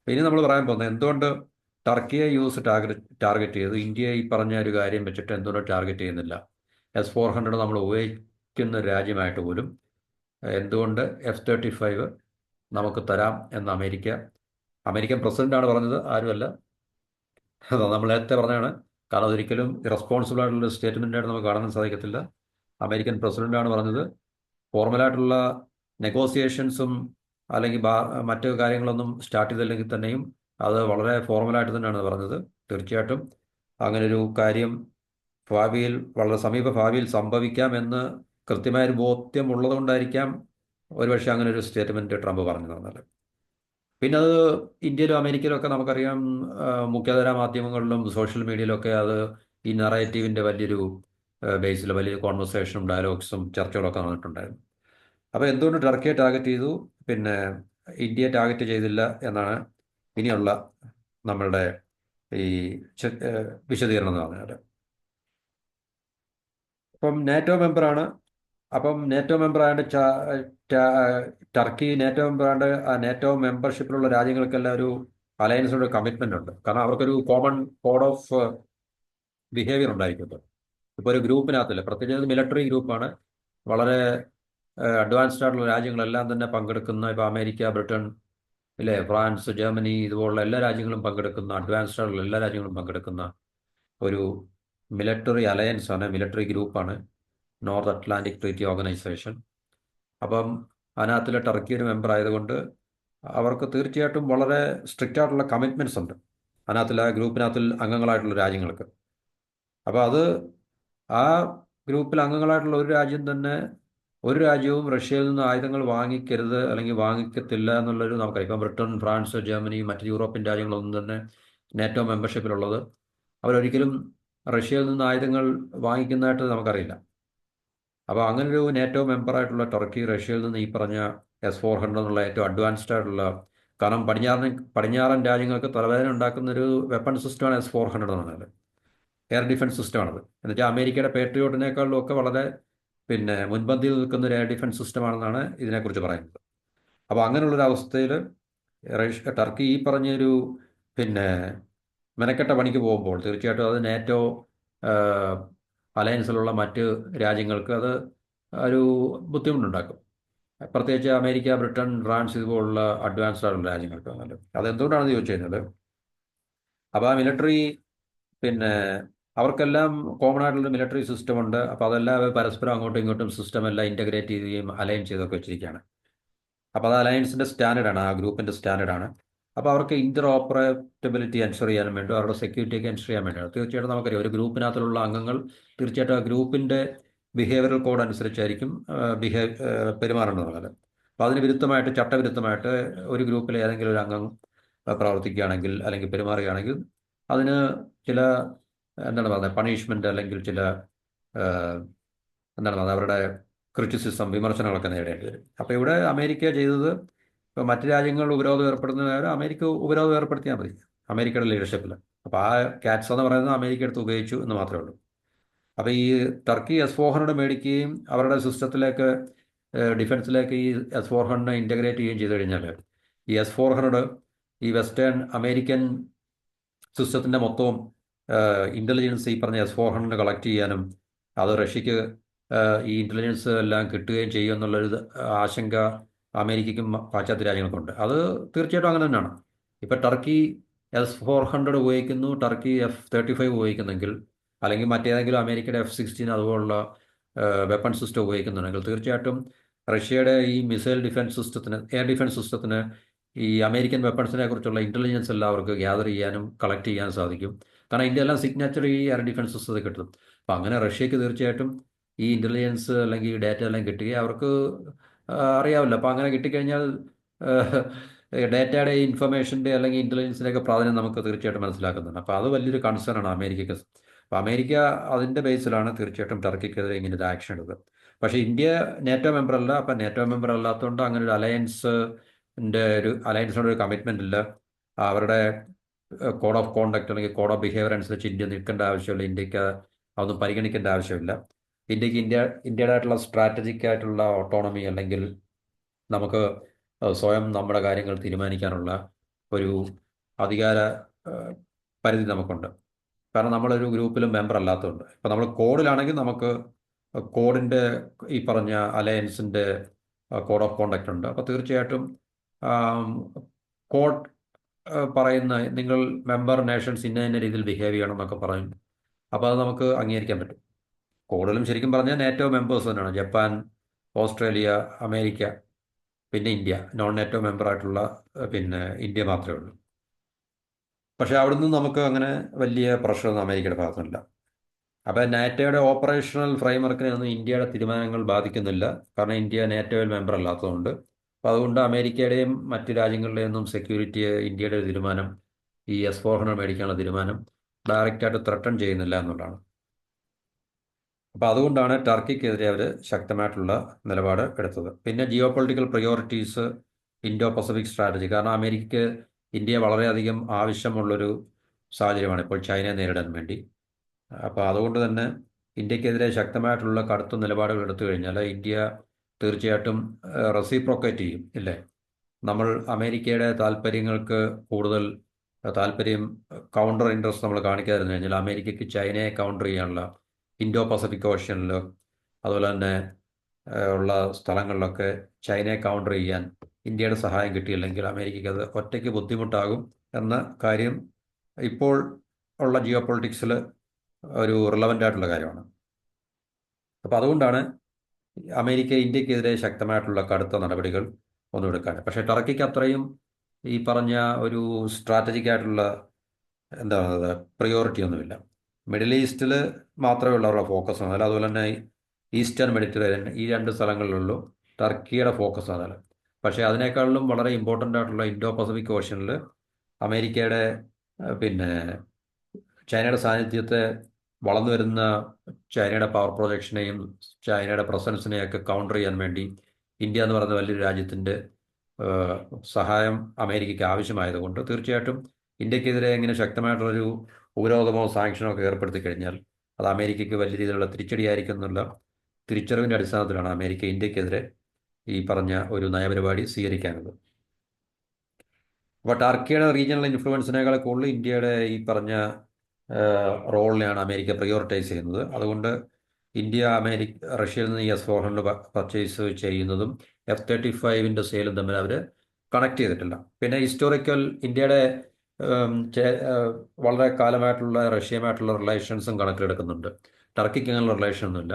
ഇനി നമ്മൾ പറയാൻ പോകുന്നത് എന്തുകൊണ്ട് ടർക്കിയെ ടാർഗറ്റ് ചെയ്തു, ഇന്ത്യയെ ഈ പറഞ്ഞ ഒരു കാര്യം വെച്ചിട്ട് എന്തുകൊണ്ട് ടാർഗറ്റ് ചെയ്യുന്നില്ല, S-400 നമ്മൾ ഉപയോഗിക്കുന്ന രാജ്യമായിട്ട് പോലും എന്തുകൊണ്ട് F-35 നമുക്ക് തരാം എന്ന് അമേരിക്കൻ പ്രസിഡൻ്റാണ് പറഞ്ഞത്, ആരുമല്ല. നമ്മൾ നേരത്തെ പറഞ്ഞതാണ്. കാരണം അതൊരിക്കലും ഇറസ്പോൺസിബിൾ ആയിട്ടുള്ള സ്റ്റേറ്റ്മെൻ്റായിട്ട് നമുക്ക് കാണാൻ സാധിക്കത്തില്ല. അമേരിക്കൻ പ്രസിഡൻ്റാണ് പറഞ്ഞത്. ഫോർമലായിട്ടുള്ള നെഗോസിയേഷൻസും അല്ലെങ്കിൽ മറ്റ് കാര്യങ്ങളൊന്നും സ്റ്റാർട്ട് ചെയ്തില്ലെങ്കിൽ തന്നെയും അത് വളരെ ഫോർമലായിട്ട് തന്നെയാണ് പറഞ്ഞത്. തീർച്ചയായിട്ടും അങ്ങനൊരു കാര്യം വളരെ സമീപ ഭാവിയിൽ സംഭവിക്കാമെന്ന് കൃത്യമായൊരു ബോധ്യമുള്ളതുകൊണ്ടായിരിക്കാം ഒരുപക്ഷെ അങ്ങനെ ഒരു സ്റ്റേറ്റ്മെൻറ്റ് ട്രംപ് പറഞ്ഞു തന്നത്. പിന്നെ അത് ഇന്ത്യയിലും അമേരിക്കയിലും ഒക്കെ നമുക്കറിയാം, മുഖ്യധാരാ മാധ്യമങ്ങളിലും സോഷ്യൽ മീഡിയയിലൊക്കെ അത് ഈ നറേറ്റീവിൻ്റെ വലിയൊരു ബേസിൽ വലിയ കോൺവെർസേഷനും ഡയലോഗ്സും ചർച്ചകളൊക്കെ നടന്നിട്ടുണ്ടായിരുന്നു. അപ്പോൾ എന്തുകൊണ്ട് ടർക്കിയെ ടാർഗറ്റ് ചെയ്തു, പിന്നെ ഇന്ത്യയെ ടാർഗറ്റ് ചെയ്തില്ല എന്നാണ് ഇനിയുള്ള നമ്മളുടെ ഈ വിശദീകരണം എന്ന് പറഞ്ഞാൽ. ഇപ്പം നാറ്റോ മെമ്പറാണ്. അപ്പം നാറ്റോ മെമ്പറായതുകൊണ്ട് ടർക്കി നാറ്റോ മെമ്പറാണ്ട് ആ നാറ്റോ മെമ്പർഷിപ്പിലുള്ള രാജ്യങ്ങൾക്കെല്ലാം ഒരു അലയൻസിനോട് കമ്മിറ്റ്മെന്റ് ഉണ്ട്. കാരണം അവർക്കൊരു കോമൺ കോഡ് ഓഫ് ബിഹേവിയർ ഉണ്ടായിരിക്കുമല്ലോ. ഇപ്പോൾ ഒരു ഗ്രൂപ്പിനകത്തില്ല, പ്രത്യേകിച്ച് മിലിറ്ററി ഗ്രൂപ്പാണ്. വളരെ അഡ്വാൻസ്ഡ് ആയിട്ടുള്ള രാജ്യങ്ങളെല്ലാം തന്നെ പങ്കെടുക്കുന്ന, ഇപ്പോൾ അമേരിക്ക, ബ്രിട്ടൻ, ഇല്ലേ, ഫ്രാൻസ്, ജർമ്മനി, ഇതുപോലുള്ള എല്ലാ രാജ്യങ്ങളും പങ്കെടുക്കുന്ന, അഡ്വാൻസ്ഡ് ആയിട്ടുള്ള എല്ലാ രാജ്യങ്ങളും പങ്കെടുക്കുന്ന ഒരു മിലിറ്ററി അലയൻസ് ആണ്, മിലിറ്ററി ഗ്രൂപ്പാണ് നോർത്ത് അറ്റ്ലാന്റിക് ട്രീറ്റി ഓർഗനൈസേഷൻ. അപ്പം അതിനകത്തിലെ ടർക്കി ഒരു മെമ്പർ ആയതുകൊണ്ട് അവർക്ക് തീർച്ചയായിട്ടും വളരെ സ്ട്രിക്റ്റ് ആയിട്ടുള്ള കമ്മിറ്റ്മെൻറ്റ്സ് ഉണ്ട് അതിനകത്തിൽ, ആ ഗ്രൂപ്പിനകത്തിൽ അംഗങ്ങളായിട്ടുള്ള രാജ്യങ്ങൾക്ക്. അപ്പോൾ അത് ആ ഗ്രൂപ്പിൽ അംഗങ്ങളായിട്ടുള്ള ഒരു രാജ്യം തന്നെ, ഒരു രാജ്യവും റഷ്യയിൽ നിന്ന് ആയുധങ്ങൾ വാങ്ങിക്കരുത് അല്ലെങ്കിൽ വാങ്ങിക്കത്തില്ല എന്നുള്ളൊരു നമുക്കറിയാം. ഇപ്പം ബ്രിട്ടൻ, ഫ്രാൻസ്, ജർമ്മനി, മറ്റ് യൂറോപ്യൻ രാജ്യങ്ങളൊന്നും തന്നെ നാറ്റോ മെമ്പർഷിപ്പിലുള്ളത് അവരൊരിക്കലും റഷ്യയിൽ നിന്ന് ആയുധങ്ങൾ വാങ്ങിക്കുന്നതായിട്ട് നമുക്കറിയില്ല. അപ്പോൾ അങ്ങനൊരു നാറ്റോ മെമ്പറായിട്ടുള്ള ടർക്കി റഷ്യയിൽ നിന്ന് ഈ പറഞ്ഞ S-400 എന്നുള്ള ഏറ്റവും അഡ്വാൻസ്ഡ് ആയിട്ടുള്ള, കാരണം പടിഞ്ഞാറൻ രാജ്യങ്ങൾക്ക് തലവേദന ഉണ്ടാക്കുന്നൊരു വെപ്പൺ സിസ്റ്റമാണ് S-400 എന്ന് പറഞ്ഞാൽ. എയർ ഡിഫൻസ് സിസ്റ്റമാണത്. എന്നുവെച്ചാൽ അമേരിക്കയുടെ പേട്രിയോട്ടിനേക്കാളും ഒക്കെ വളരെ പിന്നെ മുൻപന്തിയിൽ നിൽക്കുന്ന ഒരു എയർ ഡിഫൻസ് സിസ്റ്റമാണെന്നാണ് ഇതിനെക്കുറിച്ച് പറയുന്നത്. അപ്പോൾ അങ്ങനെയുള്ളൊരു അവസ്ഥയിൽ ടർക്കി ഈ പറഞ്ഞൊരു പിന്നെ മെനക്കെട്ട പണിക്ക് പോകുമ്പോൾ തീർച്ചയായിട്ടും അത് നാറ്റോ അലയൻസിലുള്ള മറ്റ് രാജ്യങ്ങൾക്ക് അത് ഒരു ബുദ്ധിമുട്ടുണ്ടാക്കും. പ്രത്യേകിച്ച് അമേരിക്ക, ബ്രിട്ടൻ, ഫ്രാൻസ് ഇതുപോലുള്ള അഡ്വാൻസ്ഡ് ആയിട്ടുള്ള രാജ്യങ്ങൾക്ക്. അതെന്തുകൊണ്ടാണെന്ന് ചോദിച്ചു കഴിഞ്ഞാൽ, അപ്പോൾ ആ മിലിറ്ററി പിന്നെ അവർക്കെല്ലാം കോമൺ ആയിട്ടുള്ള മിലിറ്ററി സിസ്റ്റം ഉണ്ട്. അപ്പോൾ അതെല്ലാം പരസ്പരം അങ്ങോട്ടും ഇങ്ങോട്ടും സിസ്റ്റം എല്ലാം ഇൻ്റഗ്രേറ്റ് ചെയ്യുകയും അലൈൻ ചെയ്തൊക്കെ വെച്ചിരിക്കുകയാണ്. അപ്പോൾ അത് അലയൻസിൻ്റെ സ്റ്റാൻഡേർഡാണ്, ആ ഗ്രൂപ്പിൻ്റെ സ്റ്റാൻഡേർഡാണ്. അപ്പോൾ അവർക്ക് ഇന്റർ ഓപ്പറേറ്റബിലിറ്റി എൻഷുർ ചെയ്യാനും വേണ്ടി, അവരുടെ സെക്യൂരിറ്റിയൊക്കെ എൻഷുർ ചെയ്യാൻ വേണ്ടിയാണ്. തീർച്ചയായിട്ടും നമുക്കറിയാം, ഒരു ഗ്രൂപ്പിനകത്തുള്ള അംഗങ്ങൾ തീർച്ചയായിട്ടും ആ ഗ്രൂപ്പിൻ്റെ ബിഹേവിയറൽ കോഡ് അനുസരിച്ചായിരിക്കും പെരുമാറേണ്ടത്. അപ്പോൾ അതിന് വിരുദ്ധമായിട്ട്, ചട്ടവിരുദ്ധമായിട്ട് ഒരു ഗ്രൂപ്പിലെ ഏതെങ്കിലും ഒരു അംഗം പ്രവർത്തിക്കുകയാണെങ്കിൽ അല്ലെങ്കിൽ പെരുമാറുകയാണെങ്കിൽ അതിന് ചില എന്താണ് പറയുന്നത്, പണിഷ്മെൻ്റ് അല്ലെങ്കിൽ ചില എന്താണ് പറയുന്നത്, അവരുടെ ക്രിറ്റിസിസം, വിമർശനങ്ങളൊക്കെ നേടേണ്ടി വരും. അപ്പോൾ ഇവിടെ അമേരിക്ക ചെയ്തത്, ഇപ്പോൾ മറ്റ് രാജ്യങ്ങൾ ഉപരോധം ഏർപ്പെടുത്തുന്ന അമേരിക്ക ഉപരോധം ഏർപ്പെടുത്തിയാൽ മതി അമേരിക്കയുടെ ലീഡർഷിപ്പിൽ. അപ്പോൾ ആ കാറ്റ്സ് എന്ന് പറയുന്നത് അമേരിക്ക എടുത്ത് ഉപയോഗിച്ചു എന്ന് മാത്രമേ ഉള്ളൂ. അപ്പോൾ ഈ ടർക്കി S-400 മേടിക്കുകയും അവരുടെ സിസ്റ്റത്തിലേക്ക്, ഡിഫൻസിലേക്ക് ഈ S-400 ഇൻ്റഗ്രേറ്റ് ചെയ്യുകയും ചെയ്തു കഴിഞ്ഞാൽ, ഈ S-400 ഈ വെസ്റ്റേൺ അമേരിക്കൻ സിസ്റ്റത്തിൻ്റെ മൊത്തവും ഇൻ്റലിജൻസ് ഈ പറഞ്ഞ S-400 കളക്ട് ചെയ്യാനും അത് റഷ്യക്ക് ഈ ഇൻ്റലിജൻസ് എല്ലാം കിട്ടുകയും ചെയ്യും എന്നുള്ളൊരു ആശങ്ക അമേരിക്കയ്ക്കും പാശ്ചാത്യ രാജ്യങ്ങൾക്കുണ്ട്. അത് തീർച്ചയായിട്ടും അങ്ങനെ തന്നെയാണ്. ഇപ്പോൾ ടർക്കി S-400 ഉപയോഗിക്കുന്നു, ടർക്കി F-35 ഉപയോഗിക്കുന്നെങ്കിൽ, അല്ലെങ്കിൽ മറ്റേതെങ്കിലും അമേരിക്കയുടെ F-16 അതുപോലുള്ള വെപ്പൺ സിസ്റ്റം ഉപയോഗിക്കുന്നുണ്ടെങ്കിൽ, തീർച്ചയായിട്ടും റഷ്യയുടെ ഈ മിസൈൽ ഡിഫൻസ് സിസ്റ്റത്തിന്, എയർ ഡിഫൻസ് സിസ്റ്റത്തിന് ഈ അമേരിക്കൻ വെപ്പൺസിനെ കുറിച്ചുള്ള ഇൻ്റലിജൻസ് എല്ലാം അവർക്ക് ഗ്യാദർ ചെയ്യാനും കളക്ട് ചെയ്യാനും സാധിക്കും. കാരണം ഇന്ത്യ എല്ലാം സിഗ്നേച്ചർ ഈ എയർ ഡിഫൻസ് സിസ്റ്റത്തിൽ കിട്ടും. അപ്പം അങ്ങനെ റഷ്യക്ക് തീർച്ചയായിട്ടും ഈ ഇൻ്റലിജൻസ് അല്ലെങ്കിൽ ഈ ഡാറ്റ എല്ലാം കിട്ടുകയും അവർക്ക് അറിയാമല്ലോ. അപ്പോൾ അങ്ങനെ കിട്ടിക്കഴിഞ്ഞാൽ ഡാറ്റയുടെ, ഇൻഫർമേഷൻ്റെ അല്ലെങ്കിൽ ഇൻ്റലിജൻസിൻ്റെയൊക്കെ പ്രാധാന്യം നമുക്ക് തീർച്ചയായിട്ടും മനസ്സിലാക്കുന്നുണ്ട്. അപ്പോൾ അത് വലിയൊരു കൺസേൺ ആണ് അമേരിക്കക്ക്. അപ്പോൾ അമേരിക്ക അതിൻ്റെ ബേസിലാണ് തീർച്ചയായിട്ടും ടർക്കിക്കെതിരെ ഇങ്ങനെ ഒരു ആക്ഷൻ എടുത്തത്. പക്ഷേ ഇന്ത്യ നാറ്റോ മെമ്പർ അല്ല. അപ്പം നാറ്റോ മെമ്പർ അല്ലാത്തതുകൊണ്ട് അങ്ങനെ ഒരു അലയൻസിനോട് ഒരു കമ്മിറ്റ്മെൻ്റ് ഇല്ല. അവരുടെ കോഡ് ഓഫ് കോണ്ടക്ട് അല്ലെങ്കിൽ കോഡ് ഓഫ് ബിഹേവിയർ അനുസരിച്ച് ഇന്ത്യ നിൽക്കേണ്ട ആവശ്യമില്ല. ഇന്ത്യക്ക് അതൊന്നും പരിഗണിക്കേണ്ട ആവശ്യമില്ല. ഇന്ത്യക്ക് ഇന്ത്യയുടേതായിട്ടുള്ള സ്ട്രാറ്റജിക് ആയിട്ടുള്ള ഓട്ടോണമി അല്ലെങ്കിൽ നമുക്ക് സ്വയം നമ്മുടെ കാര്യങ്ങൾ തീരുമാനിക്കാനുള്ള ഒരു അധികാര പരിധി നമുക്കുണ്ട്. കാരണം നമ്മളൊരു ഗ്രൂപ്പിലും മെമ്പർ അല്ലാത്തതുകൊണ്ട്. ഇപ്പം നമ്മൾ കോഡിലാണെങ്കിൽ നമുക്ക് കോഡിൻ്റെ ഈ പറഞ്ഞ അലയൻസിൻ്റെ കോഡ് ഓഫ് കോണ്ടക്റ്റ് ഉണ്ട്. അപ്പോൾ തീർച്ചയായിട്ടും കോഡ് പറയുന്ന നിങ്ങൾ മെമ്പർ നേഷൻസ് ഇന്ന രീതിയിൽ ബിഹേവ് ചെയ്യണം എന്നൊക്കെ പറയും. അപ്പോൾ അത് നമുക്ക് അംഗീകരിക്കാൻ പറ്റും. കോഡിലും ശരിക്കും പറഞ്ഞാൽ നാറ്റോ മെമ്പേഴ്സ് തന്നെയാണ്. ജപ്പാൻ, ഓസ്ട്രേലിയ, അമേരിക്ക, പിന്നെ ഇന്ത്യ. നോൺ നാറ്റോ മെമ്പറായിട്ടുള്ള പിന്നെ ഇന്ത്യ മാത്രമേ ഉള്ളൂ. പക്ഷേ അവിടുന്ന് നമുക്ക് അങ്ങനെ വലിയ പ്രഷറൊന്നും അമേരിക്കയുടെ ഭാഗത്തുനിന്നില്ല. അപ്പോൾ നാറ്റോയുടെ ഓപ്പറേഷണൽ ഫ്രെയിംവർക്കിനെ ഒന്നും ഇന്ത്യയുടെ തീരുമാനങ്ങൾ ബാധിക്കുന്നില്ല. കാരണം ഇന്ത്യ നാറ്റോയിൽ മെമ്പർ അല്ലാത്തതുകൊണ്ട്. അപ്പോൾ അതുകൊണ്ട് അമേരിക്കയുടെയും മറ്റ് രാജ്യങ്ങളുടെയും ഒന്നും സെക്യൂരിറ്റി ഇന്ത്യയുടെ തീരുമാനം, ഈ S-400 മേടിക്കാനുള്ള തീരുമാനം ഡയറക്റ്റായിട്ട് ത്രട്ടൺ ചെയ്യുന്നില്ല എന്നുള്ളതാണ്. അപ്പോൾ അതുകൊണ്ടാണ് ടർക്കിക്കെതിരെ അവർ ശക്തമായിട്ടുള്ള നിലപാട് എടുത്തത്. പിന്നെ geo political priorities, Indo Pacific strategy. കാരണം അമേരിക്കയ്ക്ക് ഇന്ത്യയെ വളരെയധികം ആവശ്യമുള്ളൊരു സാഹചര്യമാണ് ഇപ്പോൾ ചൈനയെ നേരിടാൻ വേണ്ടി. അപ്പോൾ അതുകൊണ്ട് തന്നെ ഇന്ത്യക്കെതിരെ ശക്തമായിട്ടുള്ള കടുത്ത നിലപാടുകൾ എടുത്തു കഴിഞ്ഞാൽ ഇന്ത്യ തീർച്ചയായിട്ടും റെസിപ്രോക്കേറ്റ് ചെയ്യും, ഇല്ലേ? നമ്മൾ അമേരിക്കയുടെ താല്പര്യങ്ങൾക്ക് കൂടുതൽ താല്പര്യം, കൗണ്ടർ ഇൻട്രസ്റ്റ് നമ്മൾ കാണിക്കാതിരുന്നു കഴിഞ്ഞാൽ അമേരിക്കയ്ക്ക് ചൈനയെ കൗണ്ടർ ചെയ്യാനുള്ള ഇൻഡോ പസഫിക് ഓഷ്യനിൽ അതുപോലെ തന്നെ ഉള്ള സ്ഥലങ്ങളിലൊക്കെ ചൈനയെ കൗണ്ടർ ചെയ്യാൻ ഇന്ത്യയുടെ സഹായം കിട്ടിയില്ലെങ്കിൽ അമേരിക്കയ്ക്ക് അത് ഒറ്റയ്ക്ക് ബുദ്ധിമുട്ടാകും എന്ന കാര്യം ഇപ്പോൾ ഉള്ള ജിയോ പൊളിറ്റിക്സിൽ ഒരു റിലവൻ്റ് ആയിട്ടുള്ള കാര്യമാണ്. അപ്പോൾ അതുകൊണ്ടാണ് അമേരിക്ക ഇന്ത്യക്കെതിരെ ശക്തമായിട്ടുള്ള കടുത്ത നടപടികൾ ഒന്നും എടുക്കാൻ. പക്ഷേ ടർക്കിക്ക് അത്രയും ഈ പറഞ്ഞ ഒരു സ്ട്രാറ്റജിക് ആയിട്ടുള്ള എന്താ പറയുന്നത് പ്രിയോറിറ്റി ഒന്നുമില്ല. മിഡിൽ ഈസ്റ്റിൽ മാത്രമേ ഉള്ള അവരുടെ ഫോക്കസ് ആണ്. അതുപോലെ തന്നെ ഈസ്റ്റേൺ മെഡിറ്ററേനിയൻ, ഈ രണ്ട് സ്ഥലങ്ങളിലുള്ളൂ ടർക്കിയുടെ ഫോക്കസ് ആണ്. പക്ഷേ അതിനേക്കാളിലും വളരെ ഇമ്പോർട്ടൻ്റ് ആയിട്ടുള്ള ഇൻഡോ പസഫിക് ഓഷ്യനിൽ അമേരിക്കയുടെ പിന്നെ ചൈനയുടെ സാന്നിധ്യത്തെ, വളർന്നു വരുന്ന ചൈനയുടെ പവർ പ്രൊജക്ഷനെയും ചൈനയുടെ പ്രസൻസിനെയൊക്കെ കൗണ്ടർ ചെയ്യാൻ വേണ്ടി ഇന്ത്യ എന്ന് പറയുന്ന വലിയൊരു രാജ്യത്തിൻ്റെ സഹായം അമേരിക്കയ്ക്ക് ആവശ്യമായതുകൊണ്ട് തീർച്ചയായിട്ടും ഇന്ത്യക്കെതിരെ ഇങ്ങനെ ശക്തമായിട്ടുള്ളൊരു ഉപരോധമോ സാങ്ഷനോ ഒക്കെ ഏർപ്പെടുത്തി കഴിഞ്ഞാൽ അത് അമേരിക്കയ്ക്ക് വലിയ രീതിയിലുള്ള തിരിച്ചടിയായിരിക്കും എന്നുള്ള തിരിച്ചറിവിൻ്റെ അടിസ്ഥാനത്തിലാണ് അമേരിക്ക ഇന്ത്യക്കെതിരെ ഈ പറഞ്ഞ ഒരു നയപരിപാടി സ്വീകരിക്കാനുള്ളത്. അപ്പോൾ ടർക്കിയുടെ റീജിയണൽ ഇൻഫ്ലുവൻസിനേക്കാൾ കൂടുതൽ ഇന്ത്യയുടെ ഈ പറഞ്ഞ റോളിനെയാണ് അമേരിക്ക പ്രയോറിറ്റൈസ് ചെയ്യുന്നത്. അതുകൊണ്ട് ഇന്ത്യ റഷ്യയിൽ നിന്ന് S-400 പർച്ചേസ് ചെയ്യുന്നതും F-35 സെയിലും തമ്മിൽ അവർ കണക്ട് ചെയ്തിട്ടില്ല. പിന്നെ ഹിസ്റ്റോറിക്കൽ ഇന്ത്യയുടെ വളരെ കാലമായിട്ടുള്ള റഷ്യയുമായിട്ടുള്ള റിലേഷൻസും കണക്കിലെടുക്കുന്നുണ്ട്. ടർക്കിക്ക് അങ്ങനെയുള്ള റിലേഷൻ ഒന്നുമില്ല.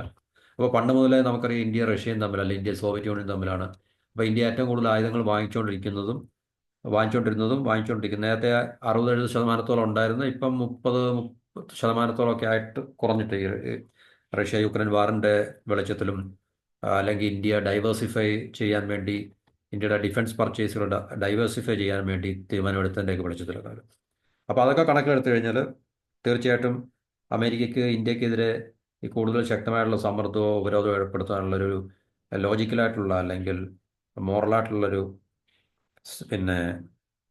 അപ്പോൾ പണ്ട് മുതലേ നമുക്കറിയാം ഇന്ത്യ റഷ്യയും തമ്മിലല്ല, ഇന്ത്യ സോവിയറ്റ് യൂണിയൻ തമ്മിലാണ്. അപ്പോൾ ഇന്ത്യ ഏറ്റവും കൂടുതൽ ആയുധങ്ങൾ വാങ്ങിച്ചുകൊണ്ടിരിക്കുന്ന നേരത്തെ 60-70% ഉണ്ടായിരുന്നു. ഇപ്പം 30% ആയിട്ട് കുറഞ്ഞിട്ട് റഷ്യ യുക്രൈൻ വാറിൻ്റെ വെളിച്ചത്തിലും അല്ലെങ്കിൽ ഇന്ത്യ ഡൈവേഴ്സിഫൈ ചെയ്യാൻ വേണ്ടി ഇന്ത്യയുടെ ഡിഫൻസ് പർച്ചേസുകൾ ഡൈവേഴ്സിഫൈ ചെയ്യാൻ വേണ്ടി തീരുമാനമെടുത്തതിൻ്റെയൊക്കെ വെളിച്ചത്തിലാണ്. അപ്പോൾ അതൊക്കെ കണക്കിലെടുത്തു കഴിഞ്ഞാൽ തീർച്ചയായിട്ടും അമേരിക്കയ്ക്ക് ഇന്ത്യക്കെതിരെ ഈ കൂടുതൽ ശക്തമായിട്ടുള്ള സമ്മർദ്ദമോ ഉപരോധമോ ഏർപ്പെടുത്താനുള്ളൊരു ലോജിക്കലായിട്ടുള്ള അല്ലെങ്കിൽ മോറലായിട്ടുള്ളൊരു പിന്നെ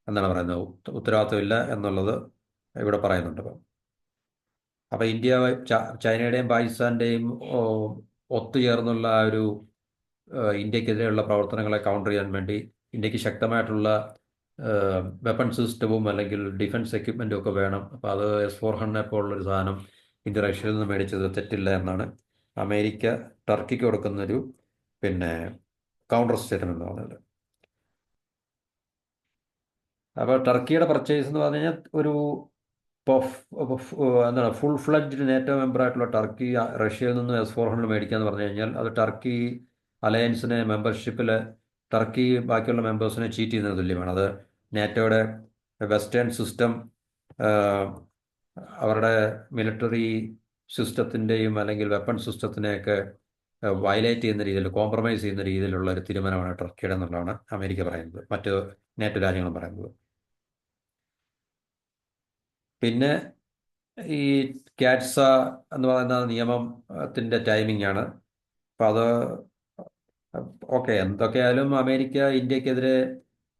എന്താണ് പറയുന്നത് ഉത്തരവാദിത്വമില്ല എന്നുള്ളത് ഇവിടെ പറയുന്നുണ്ട്. അപ്പോൾ ഇന്ത്യ ചൈനയുടെയും പാകിസ്ഥാൻ്റെയും ഒത്തുചേർന്നുള്ള ഒരു ഇന്ത്യക്കെതിരെയുള്ള പ്രവർത്തനങ്ങളെ കൗണ്ടർ ചെയ്യാൻ വേണ്ടി ഇന്ത്യക്ക് ശക്തമായിട്ടുള്ള വെപ്പൺ സിസ്റ്റവും അല്ലെങ്കിൽ ഡിഫൻസ് എക്യുപ്മെൻറ്റും ഒക്കെ വേണം. അപ്പോൾ അത് S-400 പോലുള്ളൊരു സാധനം ഇന്ത്യ റഷ്യയിൽ നിന്ന് മേടിച്ചത് തെറ്റില്ല എന്നാണ് അമേരിക്ക ടർക്കിക്ക് കൊടുക്കുന്നൊരു പിന്നെ കൗണ്ടർ സ്റ്റേറ്റ്മെന്റ് എന്ന് പറഞ്ഞത്. അപ്പോൾ ടർക്കിയുടെ പർച്ചേസ് എന്ന് പറഞ്ഞു കഴിഞ്ഞാൽ ഒരു എന്താണ് ഫുൾ ഫ്ലഡ്ജ് നേറ്റോ മെമ്പറായിട്ടുള്ള ടർക്കി റഷ്യയിൽ നിന്ന് S-400 മേടിക്കുക എന്ന് പറഞ്ഞു കഴിഞ്ഞാൽ അത് ടർക്കി അലയൻസിനെ മെമ്പർഷിപ്പിൽ ടർക്കി ബാക്കിയുള്ള മെമ്പേഴ്സിനെ ചീറ്റ് ചെയ്യുന്നതിന് തുല്യമാണ്. അത് നേറ്റോയുടെ വെസ്റ്റേൺ സിസ്റ്റം, അവരുടെ മിലിറ്ററി സിസ്റ്റത്തിൻ്റെയും അല്ലെങ്കിൽ വെപ്പൺ സിസ്റ്റത്തിനെയൊക്കെ വയലേറ്റ് ചെയ്യുന്ന രീതിയിൽ, കോംപ്രമൈസ് ചെയ്യുന്ന രീതിയിലുള്ള ഒരു തീരുമാനമാണ് ടർക്കിയുടെ എന്നുള്ളതാണ് അമേരിക്ക പറയുന്നത്, മറ്റ് നേറ്റോ രാജ്യങ്ങളും പറയുന്നത്. പിന്നെ ഈ കാറ്റ്സ എന്ന് പറയുന്ന നിയമത്തിൻ്റെ ടൈമിംഗ് ആണ്. അപ്പം അത് ഓക്കെ, എന്തൊക്കെയായാലും അമേരിക്ക ഇന്ത്യക്കെതിരെ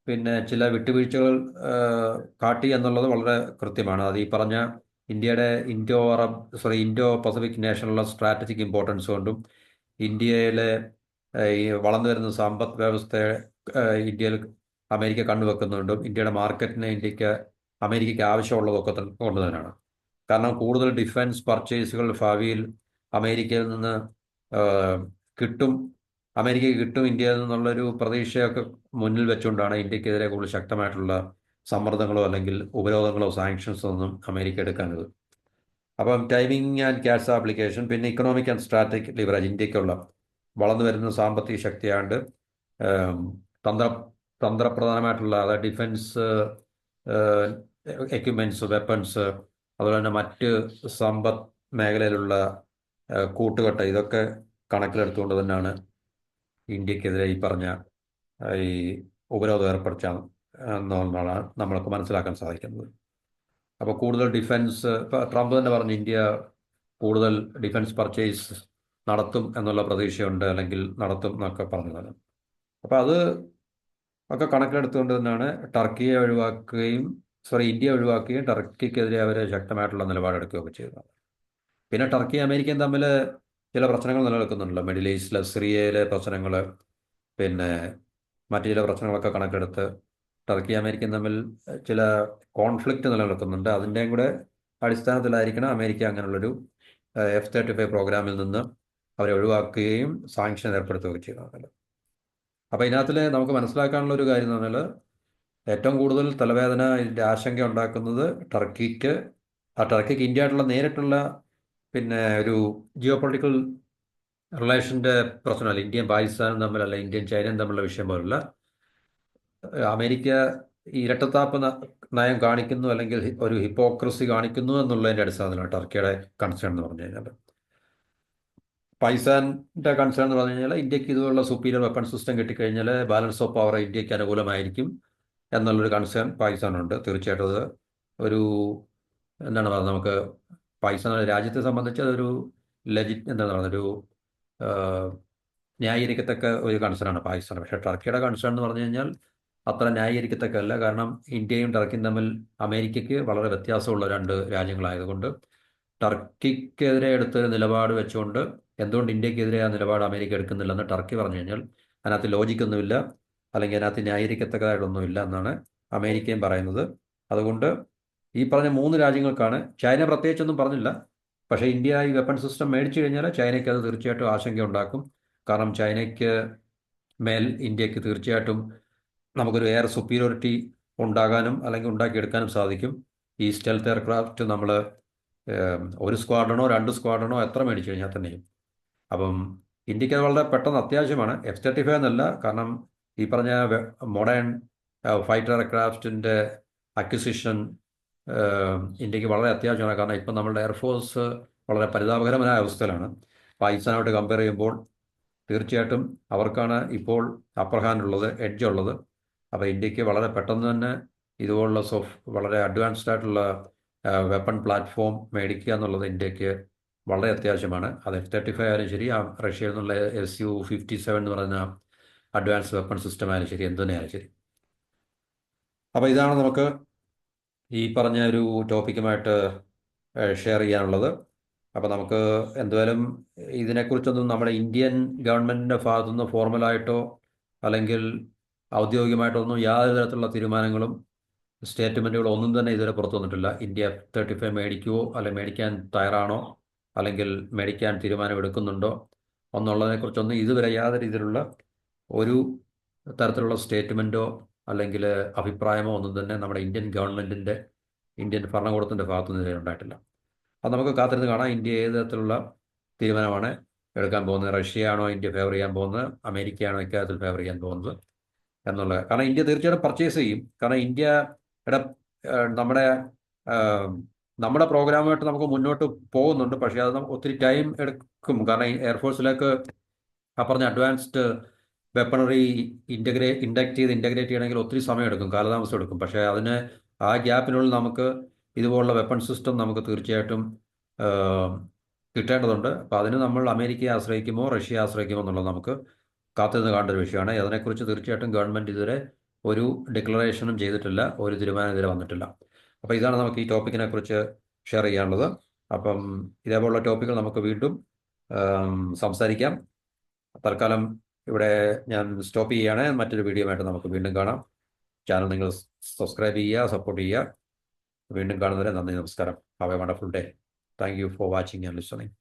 പിന്നെ ചില വിട്ടുവീഴ്ചകൾ കാട്ടി എന്നുള്ളത് വളരെ കൃത്യമാണ്. അത് ഈ പറഞ്ഞ ഇന്ത്യയുടെ ഇൻഡോ പസഫിക് നേഷനുള്ള സ്ട്രാറ്റജിക് ഇമ്പോർട്ടൻസ് കൊണ്ടും ഇന്ത്യയിലെ ഈ വളർന്നു വരുന്ന സമ്പദ് വ്യവസ്ഥയെ ഇന്ത്യയിൽ അമേരിക്ക കണ്ടുവെക്കുന്നുണ്ടും ഇന്ത്യയുടെ മാർക്കറ്റിനെ അമേരിക്കയ്ക്ക് ആവശ്യമുള്ളതൊക്കെ കൊണ്ട് തന്നെയാണ്. കാരണം കൂടുതൽ ഡിഫൻസ് പർച്ചേസുകൾ ഭാവിയിൽ അമേരിക്കയിൽ നിന്ന് അമേരിക്കയ്ക്ക് കിട്ടും ഇന്ത്യയിൽ നിന്നുള്ളൊരു പ്രതീക്ഷയൊക്കെ മുന്നിൽ വെച്ചുകൊണ്ടാണ് ഇന്ത്യക്കെതിരെ കൂടുതൽ ശക്തമായിട്ടുള്ള സമ്മർദ്ദങ്ങളോ അല്ലെങ്കിൽ ഉപരോധങ്ങളോ സാങ്ഷൻസോ ഒന്നും അമേരിക്ക എടുക്കാനത്. അപ്പം ടൈമിംഗ് ആൻഡ് ക്യാറ്റ്സ് ആപ്ലിക്കേഷൻ, പിന്നെ ഇക്കണോമിക് ആൻഡ് സ്ട്രാറ്റജിക് ലിവറേജ്, ഇന്ത്യക്കുള്ള വളർന്നു വരുന്ന സാമ്പത്തിക ശക്തിയാണ്ട് തന്ത്രപ്രധാനമായിട്ടുള്ള അതായത് ഡിഫൻസ് എക്യുപ്മെൻറ്റ്സ്, വെപ്പൺസ്, അതുപോലെ തന്നെ മറ്റ് സമ്പദ് മേഖലയിലുള്ള കൂട്ടുകെട്ട്, ഇതൊക്കെ കണക്കിലെടുത്തുകൊണ്ട് തന്നെയാണ് ഇന്ത്യക്കെതിരെ ഈ പറഞ്ഞ ഈ ഉപരോധം ഏർപ്പെടുത്താൻ എന്നുള്ളതാണ് നമ്മൾക്ക് മനസ്സിലാക്കാൻ സാധിക്കുന്നത്. അപ്പോൾ കൂടുതൽ ഡിഫൻസ്, ഇപ്പോൾ ട്രംപ് തന്നെ പറഞ്ഞു ഇന്ത്യ കൂടുതൽ ഡിഫൻസ് പർച്ചേസ് നടത്തും എന്നുള്ള പ്രതീക്ഷയുണ്ട്, അല്ലെങ്കിൽ നടത്തും എന്നൊക്കെ പറഞ്ഞത്. അപ്പോൾ അത് ഒക്കെ കണക്കിലെടുത്തുകൊണ്ട് തന്നെയാണ് ടർക്കിയെ ഒഴിവാക്കുകയും ഇന്ത്യ ഒഴിവാക്കുകയും ടർക്കിക്കെതിരെ അവർ ശക്തമായിട്ടുള്ള നിലപാടെടുക്കുകയൊക്കെ ചെയ്തത്. പിന്നെ ടർക്കി അമേരിക്കയും തമ്മിൽ ചില പ്രശ്നങ്ങൾ നിലനിൽക്കുന്നുണ്ടല്ലോ, മിഡിൽ ഈസ്റ്റിലെ സിറിയയിലെ പ്രശ്നങ്ങൾ, പിന്നെ മറ്റു ചില പ്രശ്നങ്ങളൊക്കെ കണക്കെടുത്ത് ടർക്കി അമേരിക്കയും തമ്മിൽ ചില കോൺഫ്ലിക്റ്റ് നിലനിൽക്കുന്നുണ്ട്. അതിൻ്റെയും കൂടെ അടിസ്ഥാനത്തിലായിരിക്കണം അമേരിക്ക അങ്ങനെയുള്ളൊരു F-35 പ്രോഗ്രാമിൽ നിന്ന് അവരെ ഒഴിവാക്കുകയും സാങ്ഷൻ ഏർപ്പെടുത്തുകയും ചെയ്യുന്നത്. അപ്പോൾ ഇതിനകത്തിൽ നമുക്ക് മനസ്സിലാക്കാനുള്ള ഒരു കാര്യം എന്ന് പറഞ്ഞാൽ, ഏറ്റവും കൂടുതൽ തലവേദന, ഇതിൻ്റെ ആശങ്ക ഉണ്ടാക്കുന്നത് ടർക്കിക്ക് ഇന്ത്യയായിട്ടുള്ള നേരിട്ടുള്ള പിന്നെ ഒരു ജിയോ പൊളിറ്റിക്കൽ റിലേഷൻ്റെ പ്രശ്നമല്ല, ഇന്ത്യയും പാകിസ്ഥാനും തമ്മിലല്ല, ഇന്ത്യയും ചൈനയും തമ്മിലുള്ള വിഷയം പോലുള്ള അമേരിക്ക ഇരട്ടത്താപ്പ് നയം കാണിക്കുന്നു, അല്ലെങ്കിൽ ഒരു ഹിപ്പോക്രസി കാണിക്കുന്നു എന്നുള്ളതിൻ്റെ അടിസ്ഥാനത്തിലാണ് ടർക്കിയുടെ കൺസേൺ എന്ന് പറഞ്ഞു കഴിഞ്ഞാൽ. പാകിസ്ഥാൻ്റെ കൺസേൺ എന്ന് പറഞ്ഞു കഴിഞ്ഞാൽ, ഇന്ത്യക്ക് ഇതുപോലുള്ള സുപ്പീരിയർ വെപ്പൺ സിസ്റ്റം കിട്ടിക്കഴിഞ്ഞാൽ ബാലൻസ് ഓഫ് പവർ ഇന്ത്യക്ക് അനുകൂലമായിരിക്കും എന്നുള്ളൊരു കൺസേൺ പാകിസ്ഥാനുണ്ട്. തീർച്ചയായിട്ടും അത് ഒരു എന്താണ് പറയുന്നത്, നമുക്ക് പാകിസ്ഥാൻ രാജ്യത്തെ സംബന്ധിച്ച് അതൊരു എന്താണ് പറയുന്നത്, ഒരു ന്യായീകരിക്കത്തക്ക ഒരു കൺസേണാണ് പാകിസ്ഥാൻ. പക്ഷേ ടർക്കിയുടെ കൺസേൺ എന്ന് പറഞ്ഞു കഴിഞ്ഞാൽ അത്ര ന്യായീകരിക്കത്തക്കല്ല. കാരണം ഇന്ത്യയും ടർക്കിയും തമ്മിൽ അമേരിക്കയ്ക്ക് വളരെ വ്യത്യാസമുള്ള രണ്ട് രാജ്യങ്ങളായതുകൊണ്ട് ടർക്കിക്കെതിരെ എടുത്തൊരു നിലപാട് വെച്ചുകൊണ്ട് എന്തുകൊണ്ട് ഇന്ത്യക്കെതിരെ ആ നിലപാട് അമേരിക്ക എടുക്കുന്നില്ലെന്ന് ടർക്കി പറഞ്ഞു കഴിഞ്ഞാൽ അതിനകത്ത് ലോജിക്കൊന്നുമില്ല, അല്ലെങ്കിൽ അതിനകത്ത് ന്യായീകരിക്കത്തക്കതായിട്ടൊന്നുമില്ല എന്നാണ് അമേരിക്കയും പറയുന്നത്. അതുകൊണ്ട് ഈ പറഞ്ഞ മൂന്ന് രാജ്യങ്ങൾക്കാണ്, ചൈന പ്രത്യേകിച്ചൊന്നും പറഞ്ഞില്ല, പക്ഷേ ഇന്ത്യ ഈ വെപ്പൺ സിസ്റ്റം മേടിച്ചു കഴിഞ്ഞാൽ ചൈനയ്ക്ക് അത് തീർച്ചയായിട്ടും ആശങ്ക ഉണ്ടാക്കും. കാരണം ചൈനയ്ക്ക് മേൽ ഇന്ത്യക്ക് തീർച്ചയായിട്ടും നമുക്കൊരു എയർ സുപ്പീരിയോറിറ്റി ഉണ്ടാകാനും അല്ലെങ്കിൽ ഉണ്ടാക്കിയെടുക്കാനും സാധിക്കും. ഈ സ്റ്റെൽത്ത് എയർക്രാഫ്റ്റ് നമ്മൾ ഒരു സ്ക്വാഡ്രണോ 2 സ്ക്വാഡ്രണോ എത്ര മേടിച്ചു കഴിഞ്ഞാൽ തന്നെയും. അപ്പം ഇന്ത്യക്ക് അത് വളരെ പെട്ടെന്ന് അത്യാവശ്യമാണ്. F-35 എന്നല്ല, കാരണം ഈ പറഞ്ഞ മോഡേൺ ഫൈറ്റർ എയർക്രാഫ്റ്റിൻ്റെ അക്വിസിഷൻ ഇന്ത്യക്ക് വളരെ അത്യാവശ്യമാണ്. കാരണം ഇപ്പം നമ്മളുടെ എയർഫോഴ്സ് വളരെ പരിതാപകരമായ അവസ്ഥയിലാണ്. പാകിസ്ഥാനായിട്ട് കമ്പയർ ചെയ്യുമ്പോൾ തീർച്ചയായിട്ടും അവർക്കാണ് ഇപ്പോൾ അപ്പർ ഹാൻഡ് ഉള്ളത്, എഡ്ജ് ഉള്ളത്. അപ്പോൾ ഇന്ത്യക്ക് വളരെ പെട്ടെന്ന് തന്നെ ഇതുപോലുള്ള വളരെ അഡ്വാൻസ്ഡ് ആയിട്ടുള്ള വെപ്പൺ പ്ലാറ്റ്ഫോം മേടിക്കുക എന്നുള്ളത് ഇന്ത്യക്ക് വളരെ അത്യാവശ്യമാണ്. അത് F-35 ആയാലും ശരി, റഷ്യയിൽ നിന്നുള്ള Su-57 എന്ന് പറയുന്ന അഡ്വാൻസ് വെപ്പൺ സിസ്റ്റം ആയാലും ശരി, എന്ത് തന്നെയായാലും ശരി. അപ്പോൾ ഇതാണ് നമുക്ക് ഈ പറഞ്ഞ ഒരു ടോപ്പിക്കുമായിട്ട് ഷെയർ ചെയ്യാനുള്ളത്. അപ്പോൾ നമുക്ക് എന്തായാലും ഇതിനെക്കുറിച്ചൊന്നും നമ്മുടെ ഇന്ത്യൻ ഗവൺമെൻറ്റിൻ്റെ ഭാഗത്തുനിന്ന് ഫോർമലായിട്ടോ അല്ലെങ്കിൽ ഔദ്യോഗികമായിട്ടൊന്നും യാതൊരു തരത്തിലുള്ള തീരുമാനങ്ങളും സ്റ്റേറ്റ്മെൻറ്റുകളോ ഒന്നും തന്നെ ഇതുവരെ പുറത്തു വന്നിട്ടില്ല. ഇന്ത്യ F-35 മേടിക്കുമോ, അല്ലെങ്കിൽ മേടിക്കാൻ തയ്യാറാണോ, അല്ലെങ്കിൽ മേടിക്കാൻ തീരുമാനമെടുക്കുന്നുണ്ടോ എന്നുള്ളതിനെക്കുറിച്ചൊന്നും ഇതുവരെ യാതൊരു രീതിയിലുള്ള ഒരു തരത്തിലുള്ള സ്റ്റേറ്റ്മെൻറ്റോ അല്ലെങ്കിൽ അഭിപ്രായമോ ഒന്നും തന്നെ നമ്മുടെ ഇന്ത്യൻ ഗവൺമെൻറ്റിൻ്റെ, ഇന്ത്യൻ ഭരണകൂടത്തിൻ്റെ ഭാഗത്തുനിന്ന് ഇതുവരെ ഉണ്ടായിട്ടില്ല. അത് നമുക്ക് കാത്തിരുന്ന് കാണാം, ഇന്ത്യ ഏത് തരത്തിലുള്ള തീരുമാനമാണ് എടുക്കാൻ പോകുന്നത്. റഷ്യയാണോ ഇന്ത്യ ഫേവർ ചെയ്യാൻ പോകുന്നത്, അമേരിക്കയാണോ ഇക്കാര്യത്തിൽ ഫേവർ ചെയ്യാൻ പോകുന്നത് എന്നുള്ളത്. കാരണം ഇന്ത്യ തീർച്ചയായിട്ടും പർച്ചേസ് ചെയ്യും. കാരണം ഇന്ത്യയുടെ നമ്മുടെ നമ്മുടെ പ്രോഗ്രാമായിട്ട് നമുക്ക് മുന്നോട്ട് പോകുന്നുണ്ട്. പക്ഷേ അത് നമുക്ക് ഒത്തിരി ടൈം എടുക്കും. കാരണം എയർഫോഴ്സിലേക്ക് ആ പറഞ്ഞ അഡ്വാൻസ്ഡ് വെപ്പണറി ഇൻഡക്റ്റ് ചെയ്യണമെങ്കിൽ ഒത്തിരി സമയം എടുക്കും, കാലതാമസം എടുക്കും. പക്ഷേ അതിന് ആ ഗ്യാപ്പിനുള്ളിൽ നമുക്ക് ഇതുപോലുള്ള വെപ്പൺ സിസ്റ്റം നമുക്ക് തീർച്ചയായിട്ടും കിട്ടേണ്ടതുണ്ട്. അപ്പോൾ അതിന് നമ്മൾ അമേരിക്കയെ ആശ്രയിക്കുമോ റഷ്യയെ ആശ്രയിക്കുമോ എന്നുള്ളത് നമുക്ക് കാത്തിരുന്ന് കാണേണ്ട ഒരു വിഷയമാണ്. അതിനെക്കുറിച്ച് തീർച്ചയായിട്ടും ഗവൺമെൻറ് ഇതുവരെ ഒരു ഡിക്ലറേഷനും ചെയ്തിട്ടില്ല, ഒരു തീരുമാനം ഇതുവരെ വന്നിട്ടില്ല. അപ്പോൾ ഇതാണ് നമുക്ക് ഈ ടോപ്പിക്കിനെ കുറിച്ച് ഷെയർ ചെയ്യാനുള്ളത്. അപ്പം ഇതേപോലുള്ള ടോപ്പിക്കുകൾ നമുക്ക് വീണ്ടും സംസാരിക്കാം. തൽക്കാലം ഇവിടെ ഞാൻ സ്റ്റോപ്പ് ചെയ്യുകയാണ്. മറ്റൊരു വീഡിയോ ആയിട്ട് നമുക്ക് വീണ്ടും കാണാം. ചാനൽ നിങ്ങൾ സബ്സ്ക്രൈബ് ചെയ്യുക, സപ്പോർട്ട് ചെയ്യുക. വീണ്ടും കാണുന്നവരെ നന്ദി, നമസ്കാരം. Have A wonderful day. Thank you for watching and listening.